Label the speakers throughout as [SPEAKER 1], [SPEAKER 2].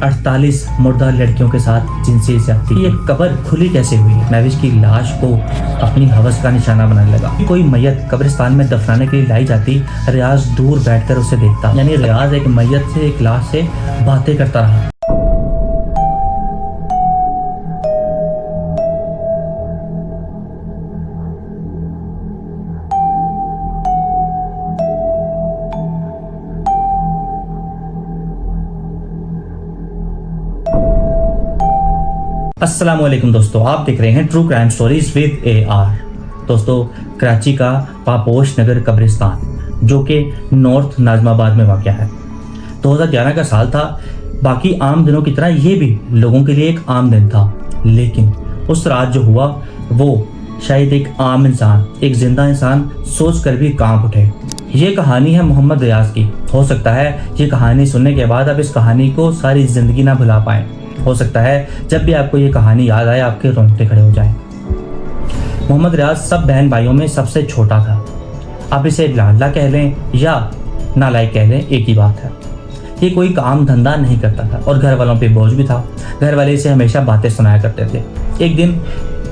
[SPEAKER 1] 48 मुर्दा लड़कियों के साथ जिनसी ज्यादती। ये कब्र खुली कैसे हुई? महविश की लाश को अपनी हवस का निशाना बनाने लगा। कोई मैयत कब्रिस्तान में दफनाने के लिए लाई जाती, रियाज दूर बैठकर उसे देखता। यानी रियाज एक मैयत से, एक लाश से बातें करता रहा। अस्सलाम वालेकुम दोस्तों, आप देख रहे हैं true crime stories with AR। दोस्तों, कराची का पापोश नगर कब्रिस्तान जो कि नॉर्थ नाजमाबाद में वाक़या है। 2011 का साल था। बाकी आम दिनों की तरह ये भी लोगों के लिए एक आम दिन था, लेकिन उस रात जो हुआ वो शायद एक आम इंसान, एक जिंदा इंसान सोच कर भी कांप उठे। ये कहानी है मोहम्मद रियाज की। हो सकता है ये कहानी सुनने के बाद आप इस कहानी को सारी ज़िंदगी ना भुला पाएँ। हो सकता है जब भी आपको ये कहानी याद आए आपके रोंगटे खड़े हो जाएं। मोहम्मद रियाज सब बहन भाइयों में सबसे छोटा था। आप इसे लाडला कह लें या नालायक कह लें, एक ही बात है। ये कोई काम धंधा नहीं करता था और घर वालों पे बोझ भी था। घर वाले इसे हमेशा बातें सुनाया करते थे। एक दिन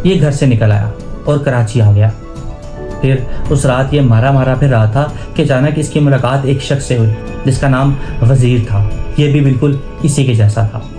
[SPEAKER 1] ये घर से निकल आया और कराची आ गया। फिर उस रात ये मारा मारा फिर रहा था कि अचानक इसकी मुलाकात एक शख्स से हुई जिसका नाम वजीर था। ये भी बिल्कुल इसी के जैसा था,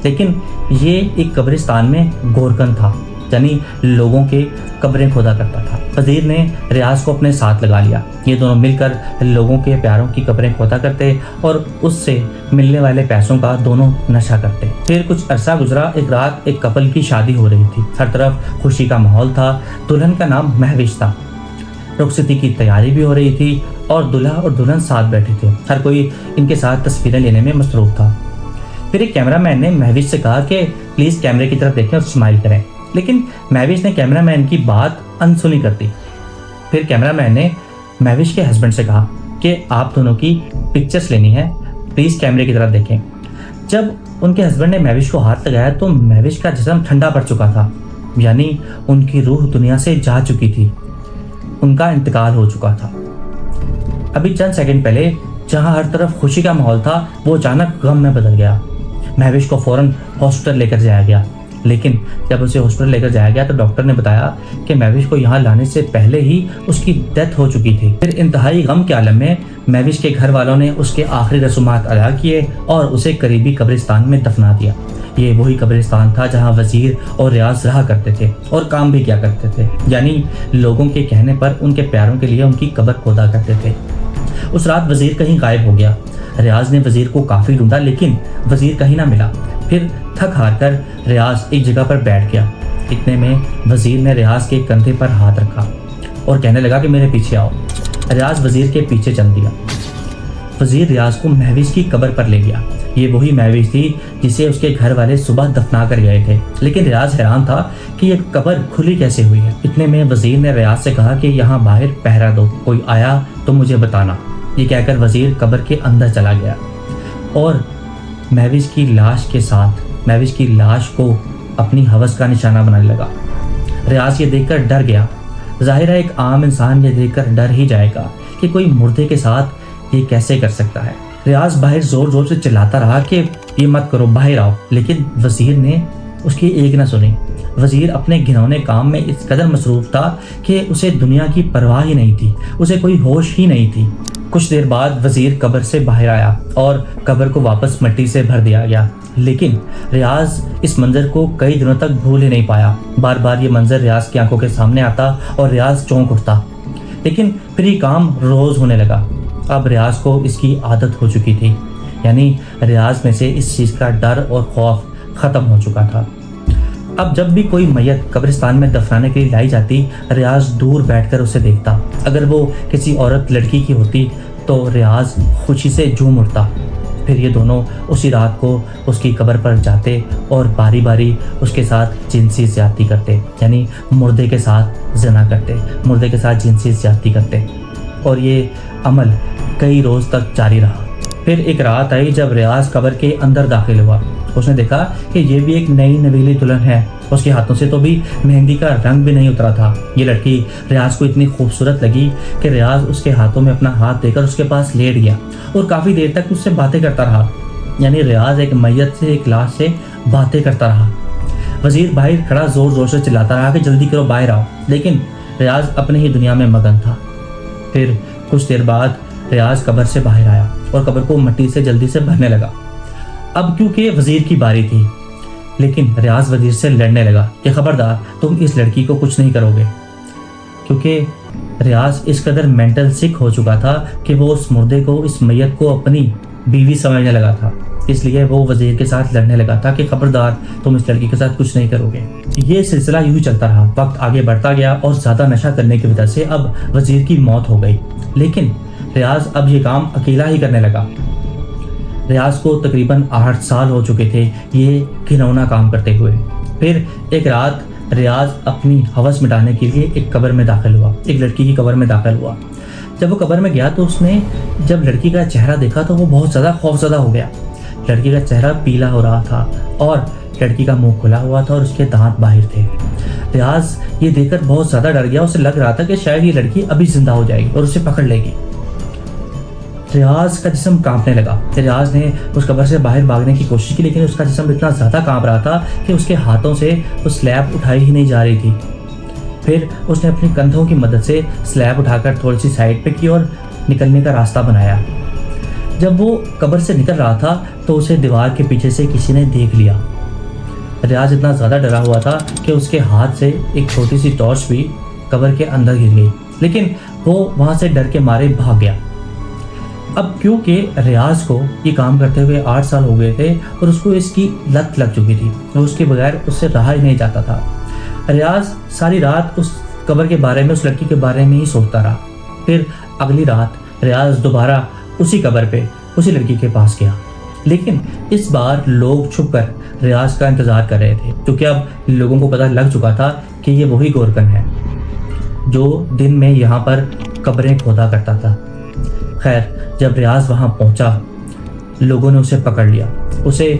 [SPEAKER 1] लेकिन ये एक कब्रिस्तान में गोरकन था, यानी लोगों के कब्रें खोदा करता था। वजीर ने रियाज को अपने साथ लगा लिया। ये दोनों मिलकर लोगों के प्यारों की कब्रें खोदा करते और उससे मिलने वाले पैसों का दोनों नशा करते। फिर कुछ अरसा गुजरा। एक रात एक कपल की शादी हो रही थी। हर तरफ खुशी का माहौल था। दुल्हन का नाम महविश था। रुखसती की तैयारी भी हो रही थी और दूल्हा और दुल्हन साथ बैठे थे। हर कोई इनके साथ तस्वीरें लेने में मसरूफ था। फिर एक कैमरामैन ने महविश से कहा कि प्लीज़ कैमरे की तरफ देखें और स्माइल करें, लेकिन महविश ने कैमरामैन की बात अनसुनी कर दी। फिर कैमरामैन ने महविश के हस्बैंड से कहा कि आप दोनों की पिक्चर्स लेनी है, प्लीज़ कैमरे की तरफ देखें। जब उनके हस्बैंड ने महविश को हाथ लगाया तो महविश का जिस्म ठंडा पड़ चुका था, यानी उनकी रूह दुनिया से जा चुकी थी, उनका इंतकाल हो चुका था। अभी चंद सेकंड पहले जहां हर तरफ खुशी का माहौल था वो अचानक गम में बदल गया। महविश को फौरन हॉस्पिटल लेकर जाया गया, लेकिन जब उसे हॉस्पिटल लेकर जाया गया तो डॉक्टर ने बताया कि महविश को यहाँ लाने से पहले ही उसकी डेथ हो चुकी थी। फिर इंतहाई गम के आलम में महविश के घर वालों ने उसके आखिरी रसूमात अदा किए और उसे करीबी कब्रिस्तान में दफना दिया। ये वही कब्रिस्तान था जहाँ वजीर और रियाज रहा करते थे और काम भी किया करते थे, यानी लोगों के कहने पर उनके प्यारों के लिए उनकी कब्र खोदा करते थे। उस रात वजीर कहीं गायब हो गया। रियाज ने वजीर को काफ़ी ढूंढा, लेकिन वजीर कहीं ना मिला। फिर थक हार कर रियाज एक जगह पर बैठ गया। इतने में वजीर ने रियाज के कंधे पर हाथ रखा और कहने लगा कि मेरे पीछे आओ। रियाज वजीर के पीछे चल दिया। वजीर रियाज को महविश की कब्र पर ले गया। ये वही महविश थी जिसे उसके घर वाले सुबह दफना कर गए थे, लेकिन रियाज हैरान था कि ये कब्र खुली कैसे हुई है। इतने में वजीर ने रियाज से कहा कि यहाँ बाहर पहरा दो, कोई आया तो मुझे बताना। ये कहकर वजीर कब्र के अंदर चला गया और महविश की लाश के साथ महविश की लाश को अपनी हवस का निशाना बनाने लगा। रियाज ये देखकर डर गया। जाहिर है एक आम इंसान ये देखकर डर ही जाएगा कि कोई मुर्दे के साथ ये कैसे कर सकता है। रियाज बाहर जोर जोर से चिल्लाता रहा कि ये मत करो, बाहर आओ, लेकिन वजीर ने उसकी एक ना सुनी। वजीर अपने घिनौने काम में इस कदर मसरूफ था कि उसे दुनिया की परवाह ही नहीं थी, उसे कोई होश ही नहीं थी। कुछ देर बाद वजीर कब्र से बाहर आया और कब्र को वापस मिट्टी से भर दिया गया, लेकिन रियाज इस मंजर को कई दिनों तक भूल ही नहीं पाया। बार बार ये मंजर रियाज की आंखों के सामने आता और रियाज चौंक उठता, लेकिन फिर ये काम रोज़ होने लगा। अब रियाज को इसकी आदत हो चुकी थी, यानी रियाज में से इस चीज़ का डर और खौफ ख़त्म हो चुका था। अब जब भी कोई मैयत कब्रिस्तान में दफनाने के लिए लाई जाती, रियाज दूर बैठकर उसे देखता। अगर वो किसी औरत लड़की की होती तो रियाज खुशी से झूम उठता। फिर ये दोनों उसी रात को उसकी कब्र पर जाते और बारी बारी उसके साथ जिनसी ज़्यादती करते, यानी मुर्दे के साथ ज़िना करते, मुर्दे के साथ जिनसी ज़्यादती करते। और ये अमल कई रोज़ तक जारी रहा। फिर एक रात आई जब रियाज कब्र के अंदर दाखिल हुआ। उसने देखा कि ये भी एक नई नवीली दुल्हन है। उसके हाथों से तो भी मेहंदी का रंग भी नहीं उतरा था। ये लड़की रियाज को इतनी खूबसूरत लगी कि रियाज उसके हाथों में अपना हाथ देकर उसके पास लेट गया और काफ़ी देर तक उससे बातें करता रहा। यानी रियाज एक मैयत से, एक लाश से बातें करता रहा। वजीर बाहर खड़ा जोर जोर से चिल्लाता रहा कि जल्दी करो, बाहर आओ, लेकिन रियाज अपनी ही दुनिया में मगन था। फिर कुछ देर बाद रियाज कब्र से बाहर आया और कब्र को मिट्टी से जल्दी से भरने लगा। अब क्योंकि वजीर की बारी थी, लेकिन रियाज वजीर से लड़ने लगा कि खबरदार, तुम इस लड़की को कुछ नहीं करोगे, क्योंकि रियाज इस कदर मेंटल सिक हो चुका था कि वो उस मुर्दे को, इस मैयत को अपनी बीवी समझने लगा था। इसलिए वो वजीर के साथ लड़ने लगा था कि खबरदार, तुम इस लड़की के साथ कुछ नहीं करोगे। ये सिलसिला यूं ही चलता रहा। वक्त आगे बढ़ता गया और ज़्यादा नशा करने की वजह से अब वजीर की मौत हो गई, लेकिन रियाज अब ये काम अकेला ही करने लगा। रियाज को तकरीबन 8 साल हो चुके थे ये घिनौना काम करते हुए। फिर एक रात रियाज अपनी हवस मिटाने के लिए एक कब्र में दाखिल हुआ, एक लड़की की कब्र में दाखिल हुआ। जब वो कब्र में गया तो उसने जब लड़की का चेहरा देखा तो वो बहुत ज़्यादा खौफजदा हो गया। लड़की का चेहरा पीला हो रहा था और लड़की का मुंह खुला हुआ था और उसके दांत बाहर थे। रियाज ये देखकर बहुत ज़्यादा डर गया। उसे लग रहा था कि शायद ये लड़की अभी जिंदा हो जाएगी और उसे पकड़ लेगी। रियाज का जिस्म कांपने लगा। रियाज ने उस कब्र से बाहर भागने की कोशिश की, लेकिन उसका जिस्म इतना ज़्यादा कांप रहा था कि उसके हाथों से उस स्लैब उठाई ही नहीं जा रही थी। फिर उसने अपने कंधों की मदद से स्लैब उठाकर थोड़ी सी साइड पे की और निकलने का रास्ता बनाया। जब वो कब्र से निकल रहा था तो उसे दीवार के पीछे से किसी ने देख लिया। रियाज इतना ज़्यादा डरा हुआ था कि उसके हाथ से एक छोटी सी टॉर्च भी कब्र के अंदर गिर गई, लेकिन वो वहाँ से डर के मारे भाग गया। अब क्योंकि रियाज को ये काम करते हुए 8 साल हो गए थे और उसको इसकी लत लग चुकी थी और उसके बगैर उससे रहा ही नहीं जाता था। रियाज सारी रात उस कब्र के बारे में, उस लड़की के बारे में ही सोचता रहा। फिर अगली रात रियाज दोबारा उसी कब्र पे उसी लड़की के पास गया, लेकिन इस बार लोग छुपकर रियाज का इंतज़ार कर रहे थे, क्योंकि अब लोगों को पता लग चुका था कि ये वही गोरकन है जो दिन में यहाँ पर कब्रें खोदा करता था। खैर, जब रियाज वहाँ पहुँचा लोगों ने उसे पकड़ लिया, उसे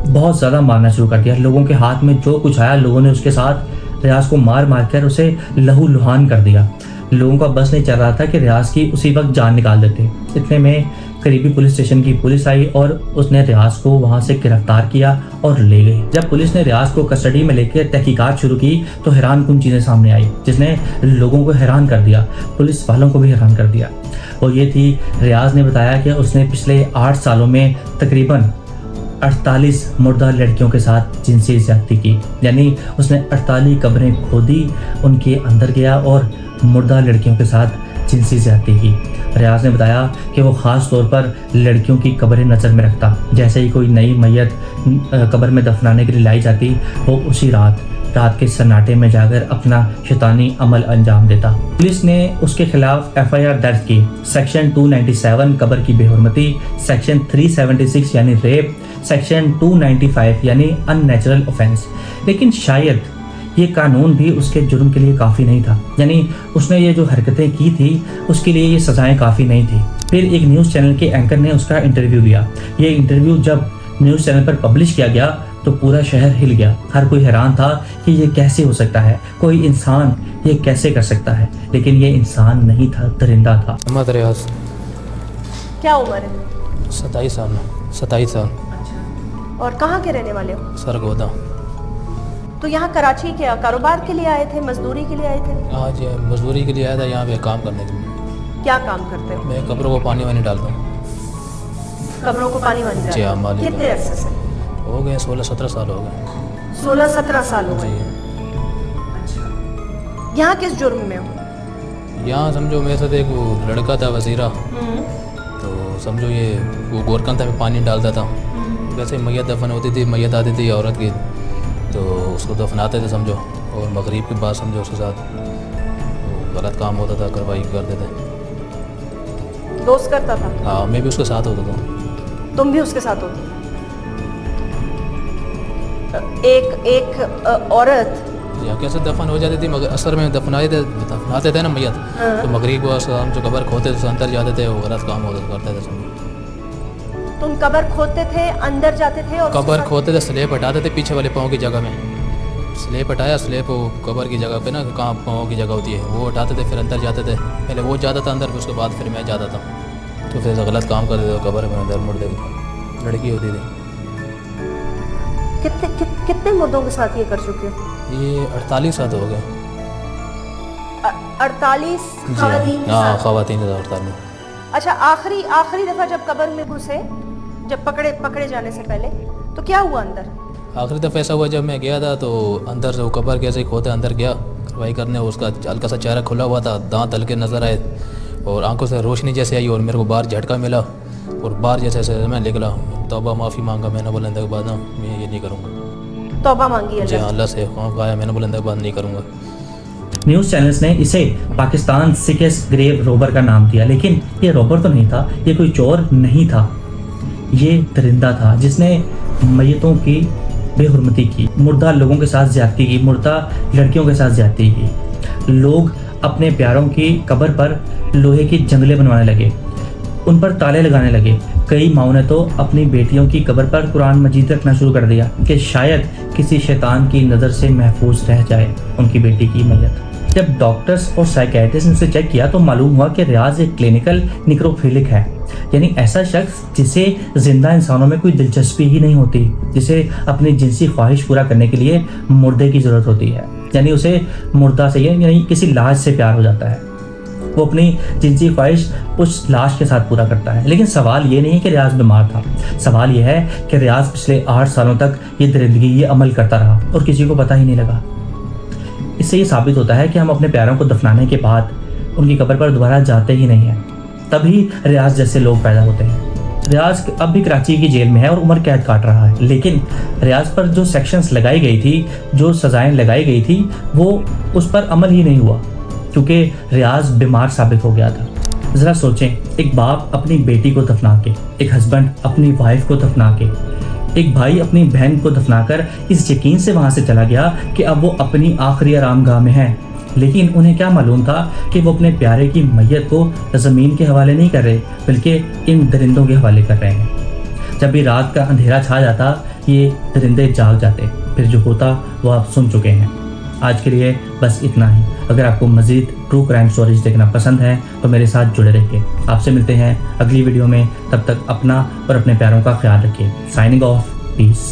[SPEAKER 1] बहुत ज़्यादा मारना शुरू कर दिया। लोगों के हाथ में जो कुछ आया लोगों ने उसके साथ रियाज को मार मार कर उसे लहू लुहान कर दिया। लोगों का बस नहीं चल रहा था कि रियाज की उसी वक्त जान निकाल देते। इतने में करीबी पुलिस स्टेशन की पुलिस आई और उसने रियाज को वहां से गिरफ्तार किया और ले गई। जब पुलिस ने रियाज को कस्टडी में लेकर तहकीकात शुरू की तो हैरानकुन चीज़ें सामने आई, जिसने लोगों को हैरान कर दिया, पुलिस वालों को भी हैरान कर दिया। और ये थी, रियाज ने बताया कि उसने पिछले 8 सालों में तकरीबन 48 मुर्दा लड़कियों के साथ जिनसी ज़्यादती की। यानी उसने 48 कब्रें खोदी, उनके अंदर गया और मुर्दा लड़कियों के साथ जिनसी ज़्यादती की। रियाज ने बताया कि वो ख़ास तौर पर लड़कियों की कब्रें नज़र में रखता। जैसे ही कोई नई मैयत कब्र में दफनाने के लिए लाई जाती, वो उसी रात के सन्नाटे में जाकर अपना शैतानी अमल अंजाम देता। पुलिस ने उसके खिलाफ FIR दर्ज की। सेक्शन 297 कब्र की बेहुरमती, सेक्शन 376 यानी रेप, सेक्शन 295 यानी अननेचुरल ऑफेंस। लेकिन शायद ये कानून भी उसके जुर्म के लिए काफ़ी नहीं था, यानी उसने ये जो हरकतें की थी उसके लिए ये सज़ाएं काफ़ी नहीं थी। फिर एक न्यूज़ चैनल के एंकर ने उसका इंटरव्यू लिया। ये इंटरव्यू जब न्यूज़ चैनल पर पब्लिश किया गया तो पूरा शहर हिल गया। हर कोई हैरान था कि ये कैसे हो सकता है, कोई इंसान ये कैसे कर सकता है। लेकिन ये इंसान नहीं था, दरिंदा था।
[SPEAKER 2] मोहम्मद रियाज।
[SPEAKER 3] क्या उम्र है?
[SPEAKER 2] 27 साल। 27 साल।
[SPEAKER 3] और कहाँ के रहने वाले हो?
[SPEAKER 2] सरगोदा।
[SPEAKER 3] तो यहाँ कराची क्या कारोबार के लिए आए थे, मजदूरी के लिए आए थे?
[SPEAKER 2] आज मजदूरी के लिए आया था, यहाँ पे काम करने के लिए।
[SPEAKER 3] क्या काम करते हो?
[SPEAKER 2] मैं कब्रों को पानी वानी डालता हूँ।
[SPEAKER 3] कब्रों को पानी वानी
[SPEAKER 2] जी हाँ, मालिक।
[SPEAKER 3] कितने अरसे से?
[SPEAKER 2] हो गए 16-17 साल हो गए।
[SPEAKER 3] 16-17 साल हो गए।
[SPEAKER 2] जी।
[SPEAKER 3] अच्छा, यहाँ किस जुर्म में हो?
[SPEAKER 2] यहाँ समझो मेरे साथ एक वो लड़का था वजीरा, तो समझो ये वो गोरकन था, मैं पानी डालता था। वैसे मैयत दफन होती थी, मैयत आती थी औरत की, तो उसको दफनाते थे समझो, और मगरिब के बाद समझो उसके साथ गलत काम होता था, कार्रवाई करते थे।
[SPEAKER 3] दोस्त करता था?
[SPEAKER 2] हाँ, मैं भी उसके साथ होता था।
[SPEAKER 3] तुम भी उसके साथ होते? एक औरत
[SPEAKER 2] या कैसे दफन हो जाती थी, मगर असर में दफनाते थे ना मैयत, तो मगरिब को हम जो कब्र खोते थे अंदर जाते थे, वो गलत काम होता करते थे समझो।
[SPEAKER 3] तुम कब्र खोदते थे, अंदर जाते थे और
[SPEAKER 2] कब्र खोदते थे, स्लेब हटाते थे पीछे वाले पाँव की जगह में। स्लेब हटाया, स्लेब वो कब्र की जगह पे ना, कहाँ पाँव की जगह होती है, वो हटाते थे, फिर अंदर जाते थे। पहले वो जाता था अंदर, फिर उसके बाद फिर मैं जाता था, तो फिर गलत काम करते थे कब्र में अंदर मुर्दे लड़की होती थी।
[SPEAKER 3] कितने मुर्दों के साथ ये कर चुके हो?
[SPEAKER 2] ये 48 साल हो गए।
[SPEAKER 3] 48
[SPEAKER 2] जी
[SPEAKER 3] खवातीन के
[SPEAKER 2] हाँ,
[SPEAKER 3] साथ?
[SPEAKER 2] ख़वातीन के साथ 48।
[SPEAKER 3] अच्छा, आखिरी दफा जब कब्र में घुसे, जब पकड़े जाने से पहले, तो क्या हुआ अंदर?
[SPEAKER 2] आखिरी दफ़ा ऐसा हुआ जब मैं गया था तो अंदर से वो कब्र कैसे खोदे अंदर गया कार्रवाई करने, उसका हल्का सा चेहरा खुला हुआ था, दांत हल्के नज़र आए और आंखों से रोशनी जैसे आई और मेरे को बाहर झटका मिला और बाहर जैसे मैं निकला। तौबा माफ़ी मांगा मैंने, बुलंद के बाद ना मैं ये नहीं करूँगा।
[SPEAKER 3] तौबा मांगी
[SPEAKER 2] जी
[SPEAKER 3] अल्लाह?
[SPEAKER 2] अल्लाह से खौफ खाया मैंने, बुलंद के बाद नहीं करूँगा।
[SPEAKER 1] न्यूज़ चैनल्स ने इसे पाकिस्तान सिकेस्ट ग्रेव रोबर का नाम दिया, लेकिन ये रोबर तो नहीं था, ये कोई चोर नहीं था, ये दरिंदा था जिसने मैयतों की बेहुरमती की, मुर्दा लोगों के साथ ज्यादती की, मुर्दा लड़कियों के साथ ज्यादती की। लोग अपने प्यारों की कब्र पर लोहे की जंगलें बनवाने लगे, उन पर ताले लगाने लगे। कई माओं ने तो अपनी बेटियों की कब्र पर कुरान मजीद रखना शुरू कर दिया कि शायद किसी शैतान की नज़र से महफूज रह जाए उनकी बेटी की मैयत। जब डॉक्टर्स और साइकियाट्रिस्ट ने उसे चेक किया तो मालूम हुआ कि रियाज एक क्लिनिकल निक्रोफिलिक है, यानी ऐसा शख्स जिसे जिंदा इंसानों में कोई दिलचस्पी ही नहीं होती, जिसे अपनी जिनसी ख्वाहिश पूरा करने के लिए मुर्दे की ज़रूरत होती है, यानी उसे मुर्दा से यानी किसी लाश से प्यार हो जाता है, वो अपनी जिनसी ख्वाहिश उस लाश के साथ पूरा करता है। लेकिन सवाल ये नहीं कि रियाज बीमार था, सवाल ये है कि रियाज पिछले 8 सालों तक ये दरिंदगी, ये अमल करता रहा और किसी को पता ही नहीं लगा। इससे ये साबित होता है कि हम अपने प्यारों को दफनाने के बाद उनकी कब्र पर दोबारा जाते ही नहीं हैं, तभी रियाज जैसे लोग पैदा होते हैं। रियाज अब भी कराची की जेल में है और उम्र कैद काट रहा है, लेकिन रियाज पर जो सेक्शंस लगाई गई थी, जो सजाएं लगाई गई थी, वो उस पर अमल ही नहीं हुआ क्योंकि रियाज बीमार साबित हो गया था। ज़रा सोचें, एक बाप अपनी बेटी को दफना के, एक हस्बैंड अपनी वाइफ को दफना के, एक भाई अपनी बहन को दफनाकर इस यकीन से वहाँ से चला गया कि अब वो अपनी आखिरी आरामगाह में है, लेकिन उन्हें क्या मालूम था कि वो अपने प्यारे की मैयत को ज़मीन के हवाले नहीं कर रहे बल्कि इन दरिंदों के हवाले कर रहे हैं। जब भी रात का अंधेरा छा जाता ये दरिंदे जाग जाते, फिर जो होता वो आप सुन चुके हैं। आज के लिए बस इतना ही। अगर आपको मज़ीद ट्रू क्राइम स्टोरीज देखना पसंद है तो मेरे साथ जुड़े रहिए। आपसे मिलते हैं अगली वीडियो में, तब तक अपना और अपने प्यारों का ख्याल रखिए। Signing off, piece.